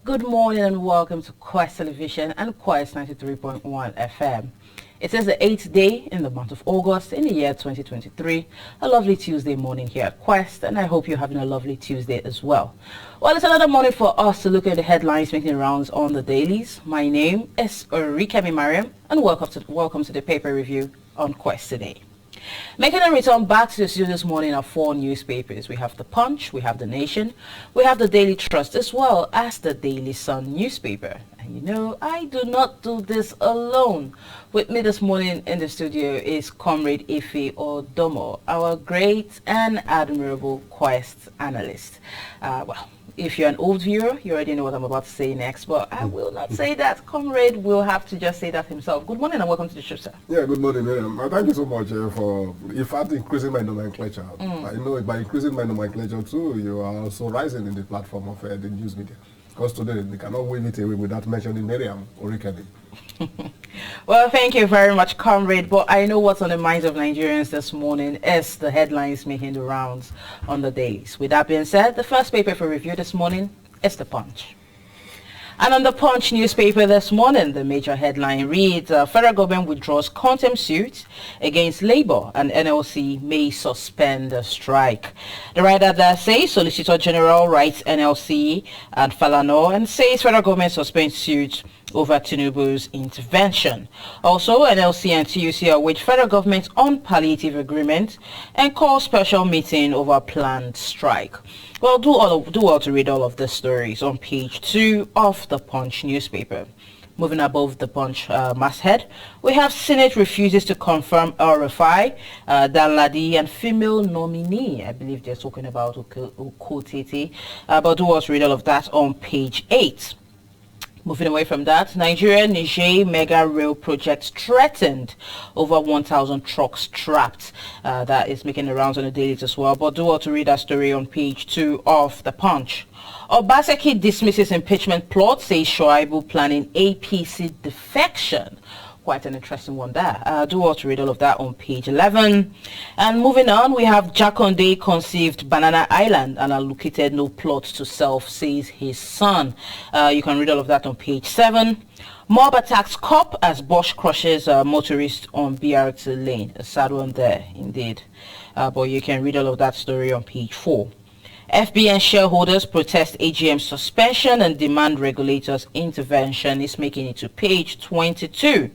Good morning and welcome to Quest Television and Quest 93.1 FM. It is the 8th day in the month of August in the year 2023. A lovely Tuesday morning here at Quest, and I hope you're having a lovely Tuesday as well. Well, it's another morning for us to look at the headlines making rounds on the dailies. My name is Orikemi Mariam, and welcome to the paper review on Quest today. Making a return back to the studio this morning are 4 newspapers. We have The Punch, we have The Nation, we have The Daily Trust, as well as the Daily Sun newspaper. And you know, I do not do this alone. With me this morning in the studio is Comrade Ife Odomo, our great and admirable Quest analyst. If you're an old viewer, you already know what I'm about to say next, but I will not say that. Comrade will have to just say that himself. Good morning and welcome to the show, sir. Yeah, good morning, Miriam. Thank you so much for, in fact, increasing my nomenclature. I know by increasing my nomenclature too, you are also rising in the platform of the news media. Because today, they cannot wave it away without mentioning Miriam Orikemi. Well, thank you very much, Comrade. But I know what's on the minds of Nigerians this morning is the headlines making the rounds on the days. With that being said, the first paper for review this morning is The Punch. And on the Punch newspaper this morning, the major headline reads, Federal government withdraws contempt suit against Labour and NLC may suspend the strike. The writer there says Solicitor General writes NLC and Falana and says federal government suspends suit over Tinubu's intervention. Also, NLC and TUC await federal government on palliative agreement and call special meeting over planned strike. Well, do well to read all of the stories on page 2 of the Punch newspaper. Moving above the Punch masthead, we have Senate refuses to confirm El-Rufai, Danladi, and female nominee. I believe they're talking about Okotete. But do well to read all of that on page 8. Moving away from that, Niger mega rail project threatened, over 1,000 trucks trapped. That is making the rounds on the dailies as well. But do want to read that story on page 2 of the Punch. Obaseki dismisses impeachment plot, says Shoaibu planning APC defection. Quite an interesting one there. Do want to read all of that on page 11. And moving on, we have Jakonde conceived Banana Island and allocated no plot to self, says his son. You can read all of that on page 7. Mob attacks cop as Bosch crushes motorist on BRT lane. A sad one there, indeed. But you can read all of that story on page 4. FBN shareholders protest AGM suspension and demand regulators' intervention is making it to page 22.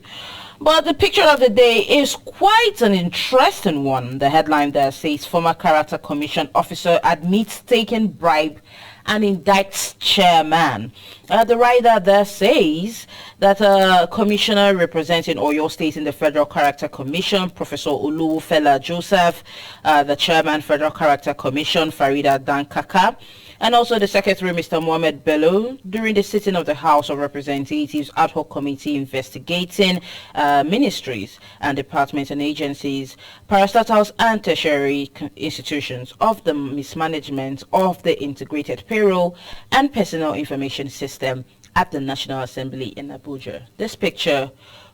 But the picture of the day is quite an interesting one. The headline there says former Character Commission officer admits taking bribe and indicts chairman. The writer there says that a commissioner representing Oyo State in the Federal Character Commission, Professor Oluwufela Joseph, the chairman Federal Character Commission, Farida Dankaka, and also the secretary, Mr. Mohamed Bello, during the sitting of the House of Representatives ad hoc committee investigating ministries and departments and agencies, parastatals and tertiary institutions of the mismanagement of the integrated payroll and personal information system at the National Assembly in Abuja. This picture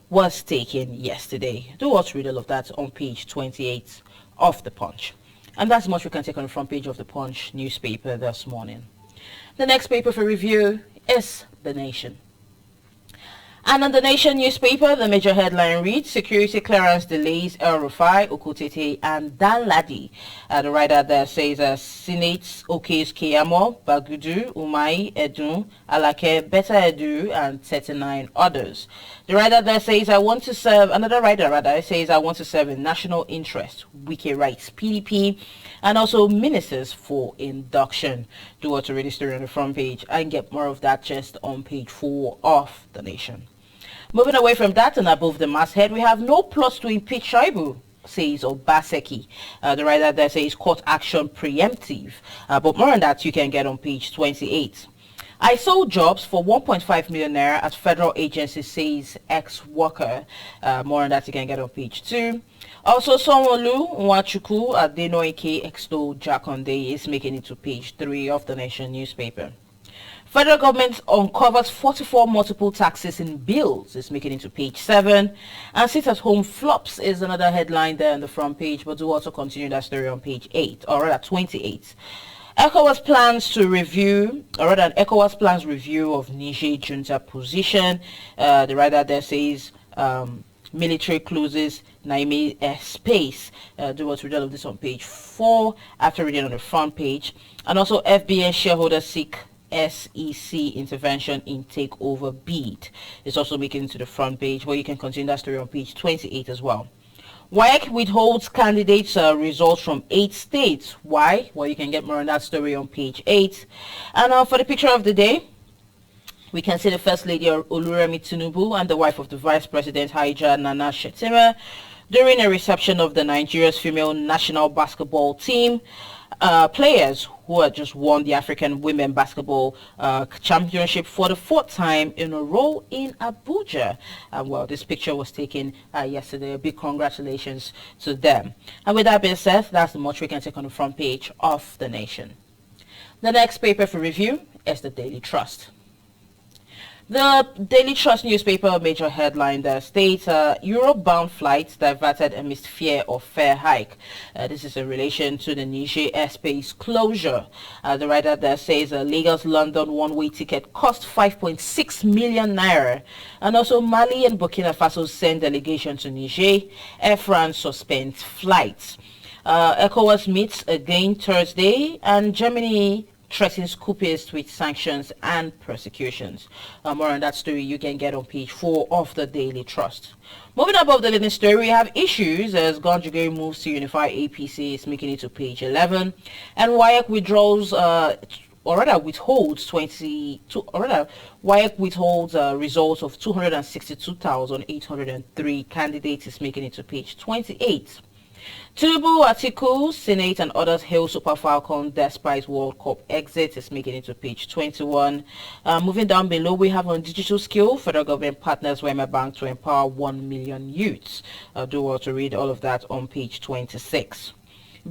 was taken yesterday. Do watch read all of that on page 28 of the Punch. And that's much we can take on the front page of the Punch newspaper this morning. The next paper for review is The Nation. And on the Nation newspaper, the major headline reads, Security clearance delays El-Rufai, Okotete, and Danladi. The writer there says, Senate okays Keyamo, Bagudu, Umai, Edun, Alake, Beta Edu, and 39 others. The writer there says, another writer says, I want to serve in national interest, Wike rights, PDP, and also ministers for induction. Do want to read the story on the front page and get more of that just on page 4 of The Nation. Moving away from that and above the masthead, we have no plots to impeach Shoaibu, says Obaseki. The writer there says court action preemptive. But more on that you can get on page 28. I sold jobs for 1.5 million naira at federal agency, says ex-worker. More on that you can get on page 2. Also, Sonwolu Nwachuku at Denoike Exto Jakonde is making it to page 3 of the Nation newspaper. Federal government uncovers 44 multiple taxes in bills is making it to page 7. And sit at home flops is another headline there on the front page, but do also continue that story on page 8, or rather 28. ECOWAS plans to review, or rather, ECOWAS plans review of Niger junta position. The writer there says military closes Niamey airspace. Do what's read all of this on page 4 after reading on the front page. And also FBN shareholders seek SEC intervention in takeover bid. It's also making it to the front page, where you can continue that story on page 28 as well. WAEC withholds candidates' results from 8 states. Why? Well, you can get more on that story on page 8. And for the picture of the day, we can see the First Lady Oluremi Tinubu and the wife of the Vice President Haija Nana Shettima during a reception of the Nigeria's female national basketball team. Players who had just won the African Women Basketball Championship for the 4th time in a row in Abuja. Well, this picture was taken yesterday. A big congratulations to them. And with that being said, that's the much we can take on the front page of The Nation. The next paper for review is the Daily Trust. The Daily Trust newspaper major headline there states Europe-bound flights diverted amidst fear of fare hike. This is in relation to the Niger airspace closure. The writer there says Lagos-London one-way ticket cost 5.6 million naira. And also Mali and Burkina Faso send delegation to Niger. Air France suspends flights. ECOWAS meets again Thursday, and Germany threatens coupists with sanctions and persecutions. More on that story you can get on page 4 of the Daily Trust. Moving above the leading story, we have issues as Gonjagiri moves to unify APC, is making it to page 11, and WAEC withdraws WAEC withholds results of 262,803 candidates, is making it to page 28. Tinubu, Atiku, Senate and others hail Super Falcon despite World Cup exit, is making it to page 21. Moving down below, we have on digital skill, federal government partners Wema Bank to empower 1 million youths. Do well to read all of that on page 26.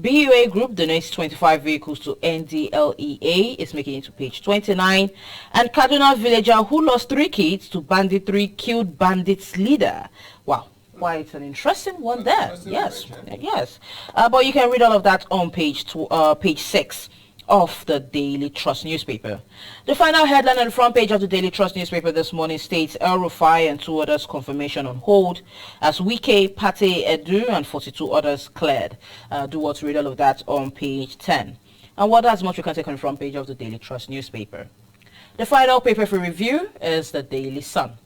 BUA Group donates 25 vehicles to NDLEA, is making it to page 29. And Kaduna villager who lost 3 kids to banditry killed bandits leader. Wow. Why, it's an interesting one there. Yes, yes. But you can read all of that on page 6 of the Daily Trust newspaper. The final headline on the front page of the Daily Trust newspaper this morning states El Rufai and 2 others confirmation on hold as Wike, Pate, Edu and 42 others cleared. Do what to read all of that on page 10. And what has much we can take on the front page of the Daily Trust newspaper. The final paper for review is the Daily Sun.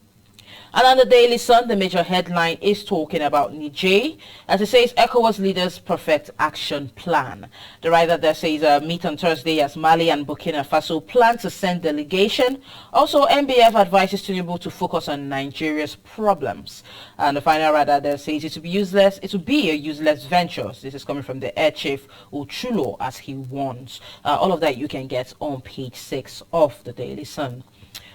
And on the Daily Sun, the major headline is talking about Niger, as it says ECOWAS leaders perfect action plan. The writer there says meet on Thursday as Mali and Burkina Faso plan to send delegation. Also, MBF advises Tinubu to focus on Nigeria's problems. And the final writer there says it will be a useless venture. This is coming from the Air Chief Uchulo, as he warns. All of that you can get on page 6 of the Daily Sun.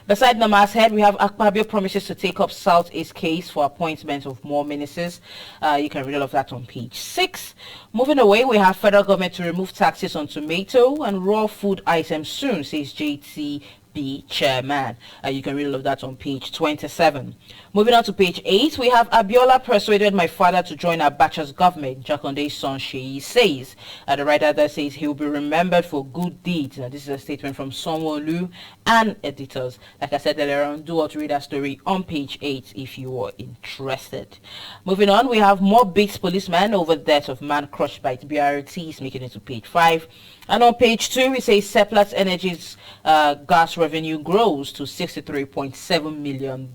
Beside the masthead, we have Akpabio promises to take up Southeast case for appointment of more ministers. You can read all of that on page 6. Moving away, we have federal government to remove taxes on tomato and raw food items soon, says JTB chairman. You can read all of that on page 27. Moving on to page 8, we have Abiola persuaded my father to join Abacha's government, Jakonde's son Sheyi says. The writer there says he will be remembered for good deeds. This is a statement from Sonwo-Olu and editors. Like I said earlier on, do want to read that story on page 8 if you are interested. Moving on, we have more beats policeman over death of man crushed by BRT, making it to page 5. And on page 2, we say Seplat Energy's gas revenue grows to $63.7 million.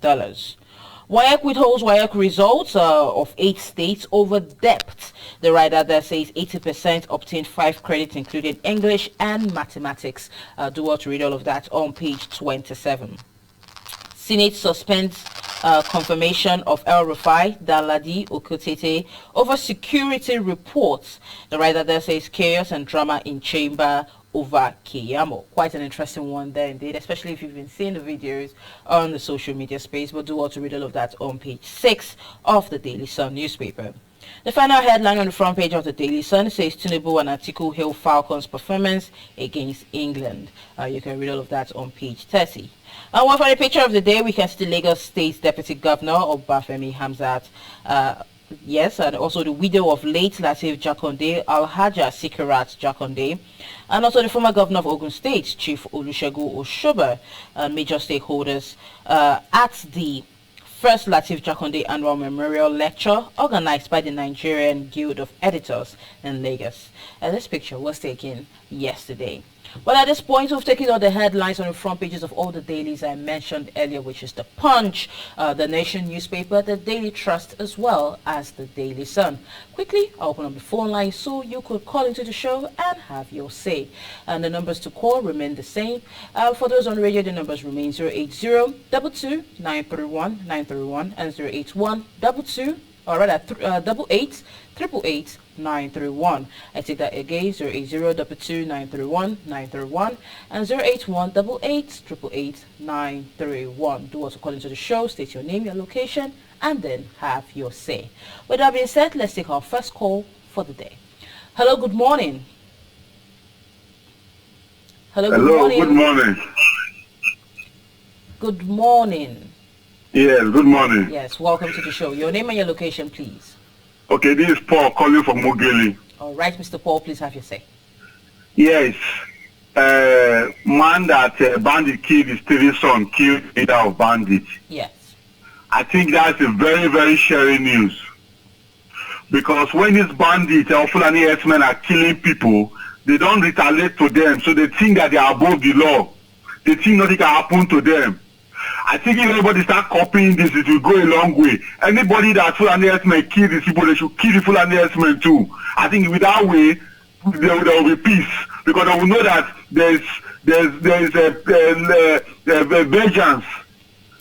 WAEC withholds WAEC results of 8 states over depth. The writer there says 80% obtained 5 credits, including English and mathematics. Do well to read all of that on page 27. Senate suspends confirmation of El Rufai, Daladi, Okotete over security reports. The writer there says chaos and drama in chamber over Keyamo. Quite an interesting one there indeed, especially if you've been seeing the videos on the social media space. But do want to read all of that on page 6 of the Daily Sun newspaper. The final headline on the front page of the Daily Sun says Tinubu and Atiku hail Falcons' performance against England. You can read all of that on page 30. And one for the picture of the day, we can see the Lagos State Deputy Governor Obafemi Hamzat Yes, and also the widow of late Lateef Jakonde, Alhaja Sikirat Jakonde, and also the former governor of Ogun State, Chief Olusegun Oshoba, major stakeholders at the first Lateef Jakonde Annual Memorial Lecture organized by the Nigerian Guild of Editors in Lagos. This picture was taken yesterday. Well, at this point, we've taken all the headlines on the front pages of all the dailies I mentioned earlier, which is the Punch, the Nation newspaper, the Daily Trust, as well as the Daily Sun. Quickly, I'll open up the phone line so you could call into the show and have your say. And the numbers to call remain the same. For those on radio, the numbers remain 080-22-931-931 and 081-22, or rather 88-888-931. I take that again, 080-22-931-931 and 081-88-888-931. Do also call into the show, state your name, your location, and then have your say. With that being said, let's take our first call for the day. Hello, good morning. Hello, good morning. Good morning. Good morning. Yes, good morning. Yes, welcome to the show. Your name and your location, please. Okay, this is Paul calling from Mogili. All right, Mr. Paul, please have your say. Yes, man that bandit killed his three son, killed leader of bandit. Yes. I think that's a very, very sharing news. Because when these bandits or Fulani herdsmen are killing people, they don't retaliate to them, so they think that they are above the law. They think nothing can happen to them. I think if everybody start copying this, it will go a long way. Anybody that Fulani herdsmen kill these people, they should kill the Fulani herdsmen too. I think with that way, there will be peace, because they will know that there's a vengeance.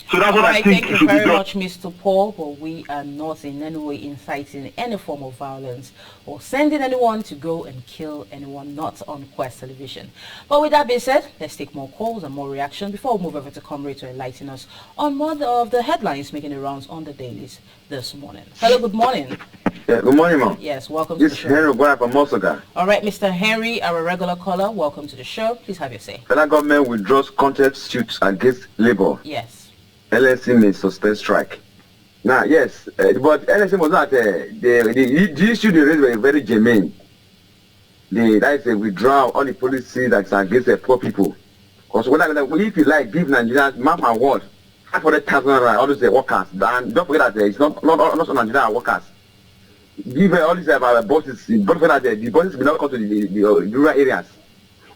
So that's what I think thank you very much, Mr. Paul, but we are not in any way inciting any form of violence or sending anyone to go and kill anyone, not on Quest Television. But with that being said, let's take more calls and more reaction before we move over to Comrade to enlighten us on more of the headlines making the rounds on the dailies this morning. Hello, good morning. Yeah, good morning, ma'am. Yes, welcome This to the show. Henry Ogbara from Mosoga. All right, Mr. Henry, our regular caller, welcome to the show. Please have your say. Federal government withdraws contempt suits against Labour. Yes. LSC may suspend strike. Now, yes, but LSC was not the issue they raised were very germane. That is a withdrawal all the policy that's against the poor people. Because if you like, give Nigerians map and word, 500,000 all those workers, and don't forget that it's not Nigerian workers. Give all these bosses, don't forget that the bosses will not come to the rural areas.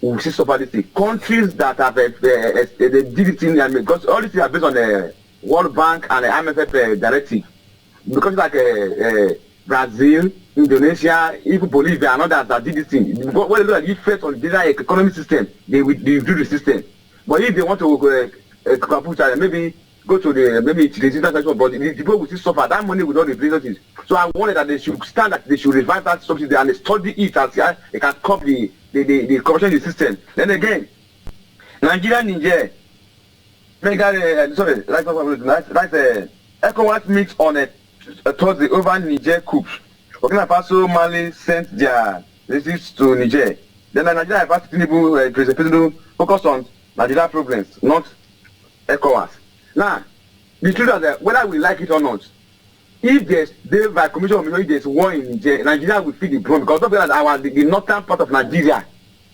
We see so far this thing. Countries that have the dividend, and because all these things are based on the World Bank and the IMF directive. Because like Brazil, Indonesia, even Bolivia and others that did this thing. When they look at the effect on the economic system, they do the system. But if they want to maybe go to the digital section, but the people will still suffer. That money will not replace it. So I wanted that they should stand, that they should revive that subsidy and they study it and see how they can curb the corruption in the system. Then again, Nigeria, Niger, ECOWAS meets on a Thursday over Niger coup. Burkina Faso, Mali sent their receipts to Niger. Then Nigeria has President focus on Nigeria problems, not ECOWAS. Now, the truth is that whether we like it or not, if by commission of if there's war in Nigeria, Nigeria will feel the brunt, because don't forget that the northern part of Nigeria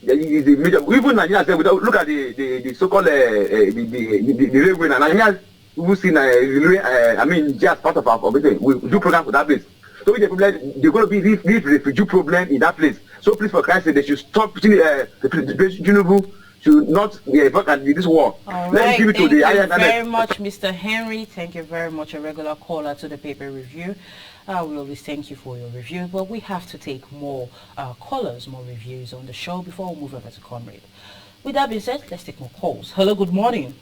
is the major. Even Nigeria, look at the so-called the railway. Nigeria, we see Nigeria as part of our everything. We do program for that place. So if the problem, there's going to be this refugee problem in that place. So please, for Christ's sake, they should stop putting Tinubu should not be involved in this war. All Let right, give it to the thank you very much, Mr. Henry. Thank you very much, a regular caller to the paper review. We always thank you for your review, but we have to take more callers, more reviews on the show before we move over to Comrade. With that being said, let's take more calls. Hello, good morning.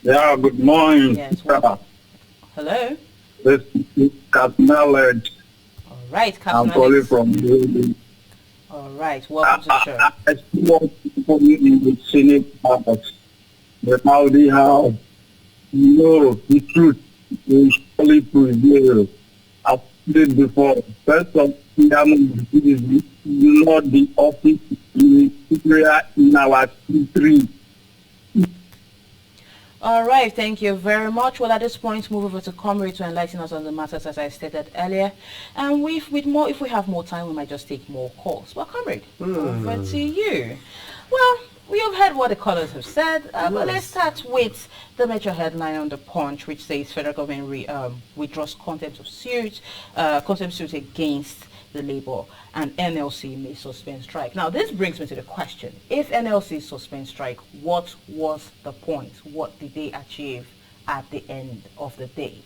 Yeah, good morning. Yes, welcome. Hello. This is Captain Alert. All right, Captain I'm calling Alex. from Building. All right, welcome to the show. I still want people in the Senate House. But now they have the truth is only prevail. I've said it before. First of all, is not the office in Nigeria in our country. All right, thank you very much. Well, at this point, move over to Comrade to enlighten us on the matters as I stated earlier. And if we have more time, we might just take more calls. Well, Comrade, over to you. Well, we have heard what the callers have said, but let's start with the major headline on the Punch, which says federal government withdraws contempt suit against the Labour, and NLC may suspend strike. Now, this brings me to the question: if NLC suspend strike, what was the point? What did they achieve at the end of the day?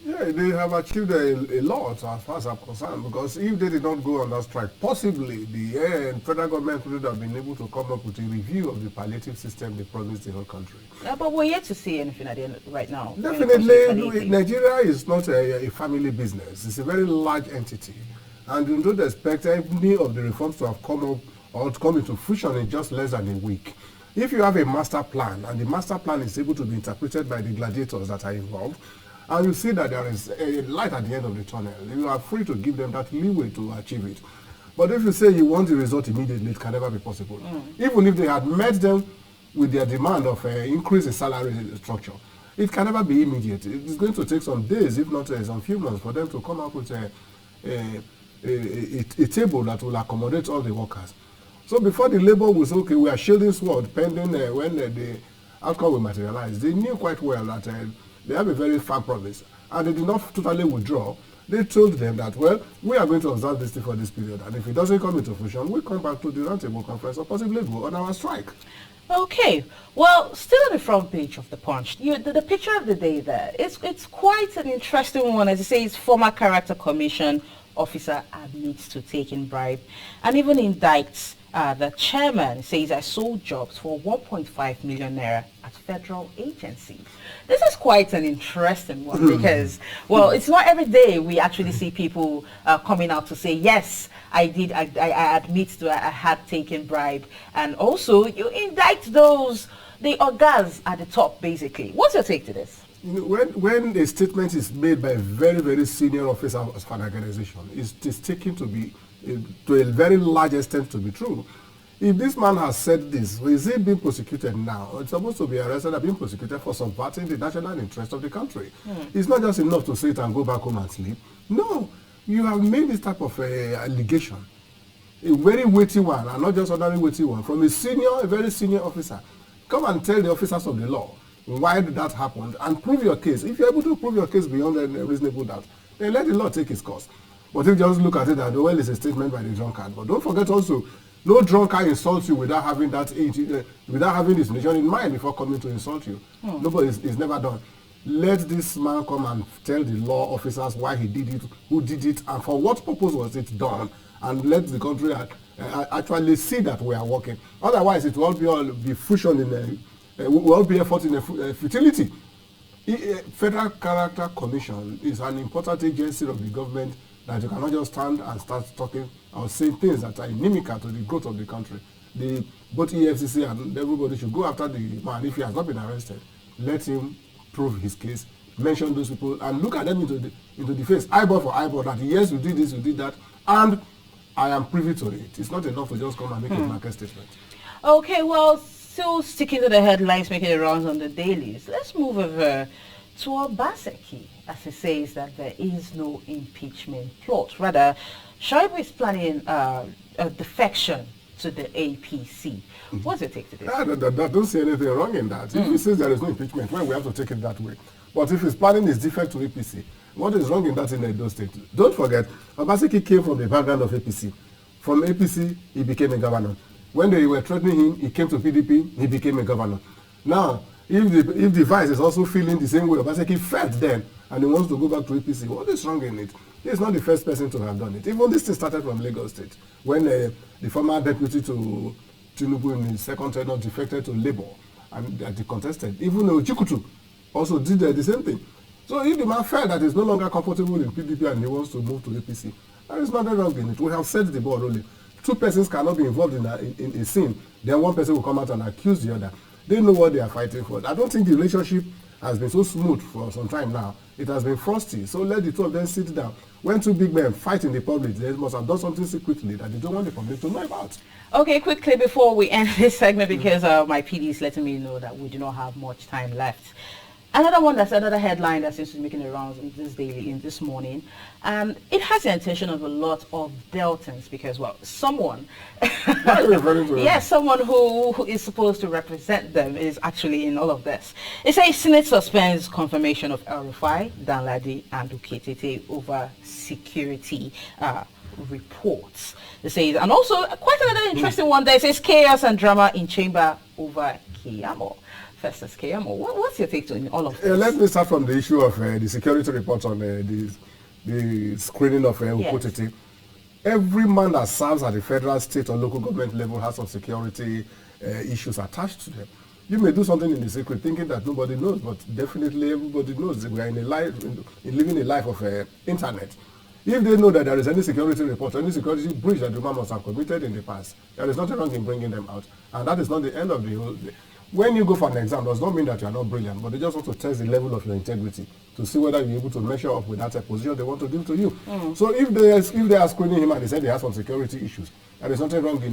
Yeah, they have achieved a lot as far as I'm concerned, because if they did not go on that strike, possibly the federal government would have been able to come up with a review of the palliative system they promised the whole country. But we're yet to see anything at the end right now. Definitely, Nigeria is not a family business. It's a very large entity. And you don't expect any of the reforms to have come up or to come into fruition in just less than a week. If you have a master plan, and the master plan is able to be interpreted by the gladiators that are involved, and you see that there is a light at the end of the tunnel, you are free to give them that leeway to achieve it. But if you say you want the result immediately, it can never be possible. Even if they had met them with their demand of increase in salary structure, it can never be immediate. It's going to take some days, if not some few months, for them to come up with a table that will accommodate all the workers. So before the Labour was okay, we are shielding sword pending when the outcome will materialize. They knew quite well that they have a very firm promise, and they did not totally withdraw. They told them that, well, we are going to observe this thing for this period, and if it doesn't come into fruition, we'll come back to the roundtable conference or possibly go on our strike. Okay, well, still on the front page of the Punch, the picture of the day there, it's quite an interesting one. As it says, former character commission officer admits to taking bribe and even indicts the chairman. Says, I sold jobs for 1.5 million naira at federal agency. This is quite an interesting one because, well, it's not every day we actually see people coming out to say, yes, I did, I admit to I had taken bribe. And also, you indict the ogas at the top, basically. What's your take to this? When a statement is made by a very, very senior officer of an organization, it's taken to be, to a very large extent, to be true. If this man has said this, is he being prosecuted now? It's supposed to be arrested and being prosecuted for subverting the national interest of the country. It's not just enough to say it and go back home and sleep. No, you have made this type of allegation, a very weighty one, and not just ordinary weighty one, from a very senior officer. Come and tell the officers of the law why did that happen, and prove your case. If you're able to prove your case beyond a reasonable doubt, then let the law take its course. But if you just look at it and, well, it's a statement by the drunkard. But don't forget also, no drunkard insults you without having his nation in mind before coming to insult you. Nobody is never done. Let this man come and tell the law officers why he did it, who did it, and for what purpose was it done, and let the country actually see that we are working. Otherwise, it will all be fusion in will all be effort in futility. Federal Character Commission is an important agency of the government that you cannot just stand and start talking or saying things that are inimical to the growth of the country. Both EFCC and everybody should go after the man. If he has not been arrested, let him prove his case, mention those people, and look at them into the face, eyeball for eyeball, that yes, you did this, you did that, and I am privy to it. It's not enough to just come and make a market statement. Okay, well, still sticking to the headlines, making the rounds on the dailies, let's move over to Obaseki, as it says that there is no impeachment plot. Rather, Shaibu is planning a defection to the APC. What's your take to this? I don't see anything wrong in that. If he says there is no impeachment, well, we have to take it that way. But if he's planning his defect to APC, what is wrong in that in Edo State? Don't forget, Obaseki came from the background of APC. From APC, he became a governor. When they were threatening him, he came to PDP, he became a governor. Now, if the vice is also feeling the same way Obaseki felt then, and he wants to go back to APC, what is wrong in it? He's not the first person to have done it. Even this thing started from Lagos State, when the former deputy to Tinubu in his second tenure defected to Labour, and they contested. Even Chikutu also did the same thing. So if the man felt that he's no longer comfortable in PDP and he wants to move to APC, there is nothing wrong in it. We have set the ball rolling. Two persons cannot be involved in a sin. Then one person will come out and accuse the other. They know what they are fighting for. I don't think the relationship has been so smooth for some time now. It has been frosty. So let the two of them sit down. When two big men fight in the public, they must have done something secretly that they don't want the public to know about. Okay, quickly before we end this segment, because my PD is letting me know that we do not have much time left. Another headline that seems to be making the rounds in this morning, and it has the intention of a lot of Deltons because, well, someone, yes, someone who is supposed to represent them is actually in all of this. It says Senate suspends confirmation of El Rufai, Danladi, and Uketete over security reports. It says, and also quite another interesting one there. It says chaos and drama in chamber over Keyamo. Festus Keyamo. What's your take on all of this? Let me start from the issue of the security report on the screening of Uketete. Every man that serves at the federal, state, or local government level has some security issues attached to them. You may do something in the secret thinking that nobody knows, but definitely everybody knows that we are in living a life of internet. If they know that there is any security report, any security breach that the man must have committed in the past, there is nothing wrong in bringing them out. And that is not the end of the whole thing. When you go for an exam, does not mean that you are not brilliant, but they just want to test the level of your integrity to see whether you're able to measure up with that position they want to give to you. So if they are screening him and they say they have some security issues, there is nothing wrong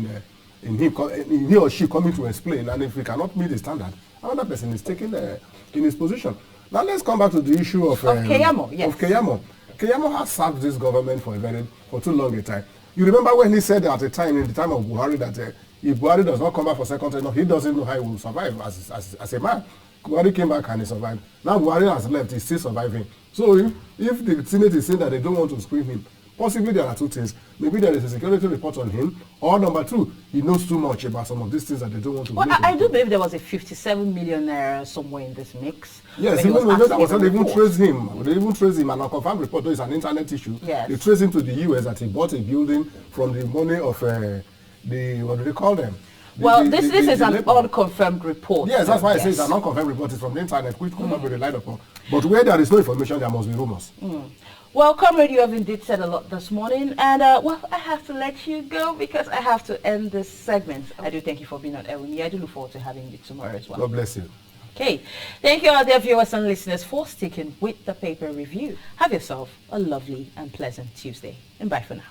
in he or she coming to explain, and if he cannot meet the standard, another person is taking in his position. Now let's come back to the issue of Keyamo. Yes. Of Keyamo. Keyamo has served this government for too long a time. You remember when he said at the time, in the time of Buhari, that if Buhari does not come back for second term, he doesn't know how he will survive as a man. Buhari came back and he survived. Now Buhari has left, he's still surviving. So if the Senate is saying that they don't want to screen him, possibly there are two things. Maybe there is a security report on him, or number two, he knows too much about some of these things that they don't want to do. Well, I do believe there was a 57 million naira somewhere in this mix. Yes, even when that was when they even trace him. They even trace him, and a confirmed report, though it's an internet issue. Yes. They trace him to the US that he bought a building from the money of what do they call them? This is an unconfirmed report. Yes, that's why I say it's an unconfirmed report. It's from the internet, which could not be relied upon. But where there is no information, there must be rumors. Well, Comrade, you have indeed said a lot this morning, and I have to let you go because I have to end this segment. I do thank you for being on air with me. I do look forward to having you tomorrow as well. God bless you. Okay, thank you all dear viewers and listeners for sticking with the paper review. Have yourself a lovely and pleasant Tuesday, and bye for now.